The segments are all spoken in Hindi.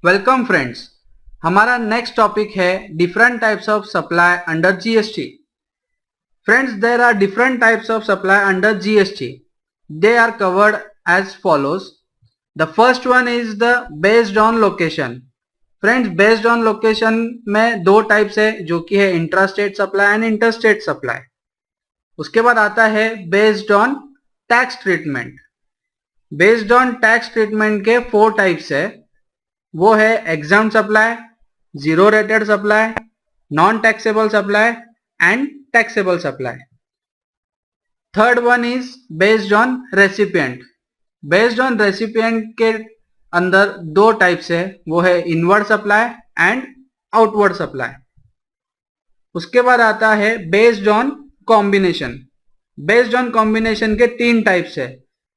Welcome friends. हमारा नेक्स्ट टॉपिक है different types of supply under GST. Friends, there are different types of supply under GST. They are covered as follows. The first one is the based on location. Friends, based on location में दो टाइप्स है, जो कि है intra state supply and inter state supply. उसके बाद आता है based on tax treatment. Based on tax treatment के फोर टाइप्स है. वो है exempt supply, zero rated supply, non taxable supply and taxable supply. Third one is based on recipient. Based on recipient के अंदर दो टाइप्स है, वो है inward supply and outward supply. उसके बाद आता है based on combination. Based on combination के तीन टाइप्स है.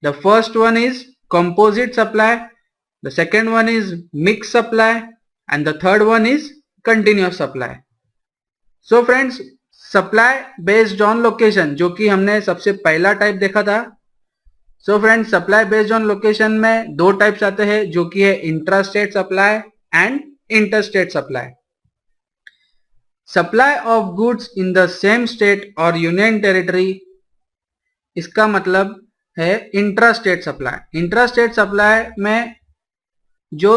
The first one is composite supply, the second one is mixed supply and the third one is continuous supply. So friends, supply based on location जो कि हमने सबसे पहला टाइप देखा था. So friends, supply based on location में दो टाइप्स आते हैं, जो कि है intrastate supply and interstate supply. Supply of goods in the same state और यूनियन टेरिटरी, इसका मतलब है इंट्रास्टेट सप्लाई. इंट्रास्टेट सप्लाई में जो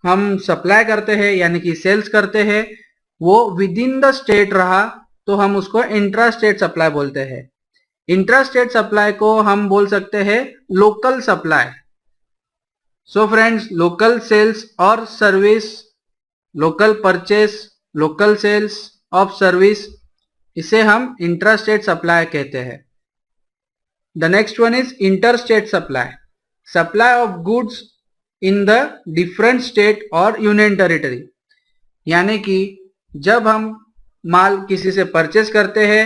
हम सप्लाई करते हैं यानी कि सेल्स करते हैं, वो विद इन द स्टेट रहा तो हम उसको इंट्रा स्टेट सप्लाई बोलते हैं. इंट्रा स्टेट सप्लाई को हम बोल सकते हैं local supply. So friends, local sales और service, local purchase, local sales of service, इसे हम इंट्रा स्टेट सप्लाई कहते हैं. The next one is inter state supply. Supply of goods in the different state और यूनियन टेरिटरी, यानी कि जब हम माल किसी से परचेस करते हैं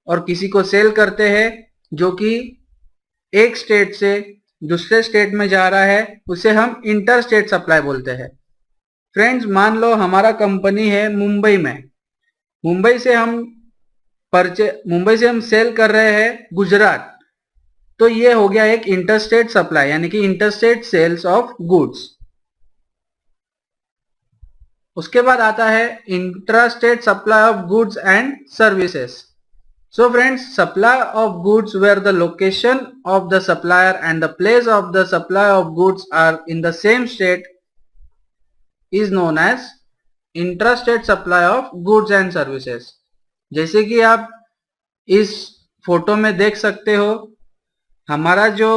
और किसी को सेल करते हैं जो कि एक स्टेट से दूसरे स्टेट में जा रहा है, उसे हम इंटर स्टेट सप्लाई बोलते हैं. फ्रेंड्स, मान लो हमारा कंपनी है मुंबई में. मुंबई से हम सेल कर रहे हैं गुजरात, तो ये हो गया एक इंटरस्टेट सप्लाई यानी कि इंटरस्टेट सेल्स ऑफ गुड्स. उसके बाद आता है intrastate supply of goods and services. So friends, supply of goods where the location of the supplier and the place of the supply of goods are in the same state is known as intrastate supply of goods and services. जैसे कि आप इस फोटो में देख सकते हो, हमारा जो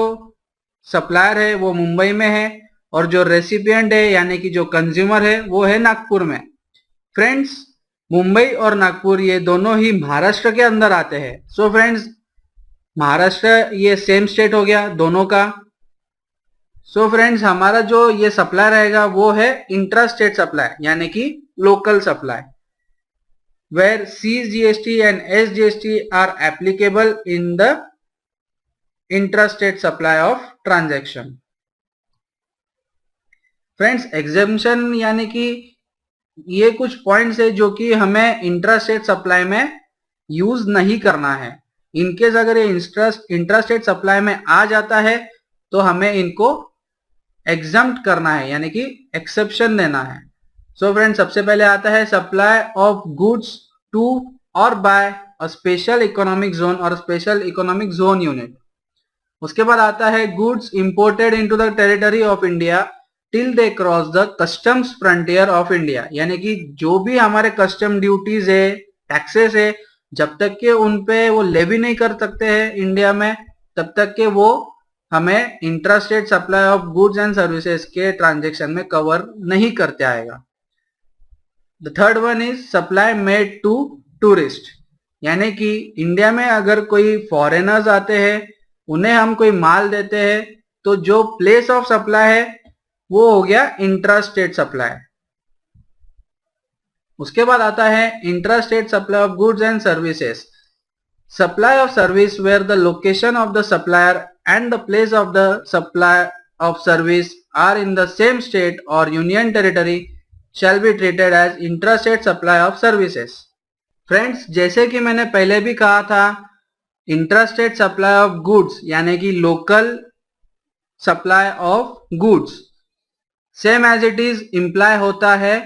सप्लायर है वो मुंबई में है और जो रेसिपिएंट है यानी कि जो कंज्यूमर है वो है नागपुर में. फ्रेंड्स, मुंबई और नागपुर ये दोनों ही महाराष्ट्र के अंदर आते हैं. सो फ्रेंड्स, महाराष्ट्र ये सेम स्टेट हो गया दोनों का. सो फ्रेंड्स, हमारा जो ये सप्लाई रहेगा वो है इंट्रा स्टेट सप्लाई यानी कि local supply, where CGST and SGST are applicable in the intrastate supply of transaction. Friends, exemption यानी कि ये कुछ पॉइंट्स है जो कि हमें इंट्रास्टेट सप्लाई में यूज नहीं करना है. इनकेस अगर ये इंट्रास्टेट सप्लाई में आ जाता है तो हमें इनको एग्जम्प्ट करना है यानी कि एक्सेप्शन देना है. सो फ्रेंड्स, सबसे पहले आता है सप्लाई ऑफ गुड्स टू और by a special economic zone और स्पेशल इकोनॉमिक जोन यूनिट. उसके बाद आता है goods imported into the territory of India till they cross the customs frontier of India, यानी कि जो भी हमारे कस्टम ड्यूटीज है, टैक्सेस है, जब तक के उन पे वो लेवी नहीं कर सकते हैं इंडिया में, तब तक के वो हमें intrastate supply of goods and services के ट्रांजेक्शन में कवर नहीं करते आएगा. The third one is supply made to tourist, यानी कि इंडिया में अगर कोई फॉरेनर्स आते हैं, उन्हें हम कोई माल देते हैं, तो जो प्लेस ऑफ सप्लाई है वो हो गया इंट्रास्टेट सप्लाई. उसके बाद आता है intrastate supply of goods and services. Supply of service where the location of the supplier and the place of the supply of service are in the same state और union territory shall be treated as intrastate supply of services. Friends, जैसे कि मैंने पहले भी कहा था, इंट्रास्टेट सप्लाई ऑफ गुड्स यानी कि local supply of goods same as it is imply होता है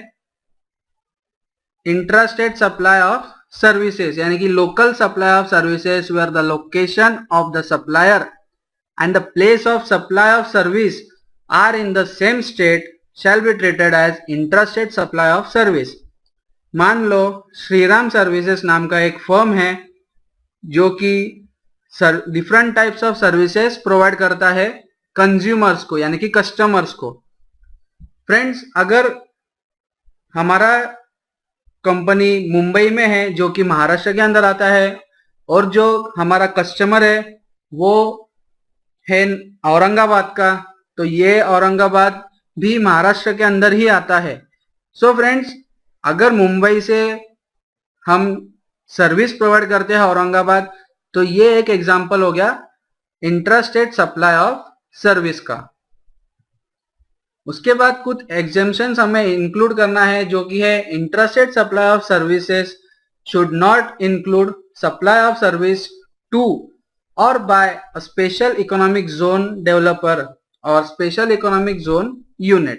इंट्रास्टेट सप्लाई ऑफ सर्विसेज, यानी कि local supply of services where the location of the supplier and the place of supply of service are in the same state shall be treated as intrastate supply of service. मान लो श्रीराम सर्विसेज नाम का एक फर्म है जो कि different types of services provide करता है कंज्यूमर्स को, यानी कि कस्टमर्स को. फ्रेंड्स, अगर हमारा कंपनी मुंबई में है जो कि महाराष्ट्र के अंदर आता है और जो हमारा कस्टमर है वो है औरंगाबाद का, तो ये औरंगाबाद भी महाराष्ट्र के अंदर ही आता है. सो फ्रेंड्स, अगर मुंबई से हम सर्विस प्रोवाइड करते हैं औरंगाबाद, तो ये एक एग्जांपल हो गया इंट्रास्टेट सप्लाई ऑफ सर्विस का. उसके बाद कुछ एग्जेम्पशंस हमें इंक्लूड करना है जो कि है intrastate supply of services should not include supply of service to or by a special economic zone developer or special economic zone unit.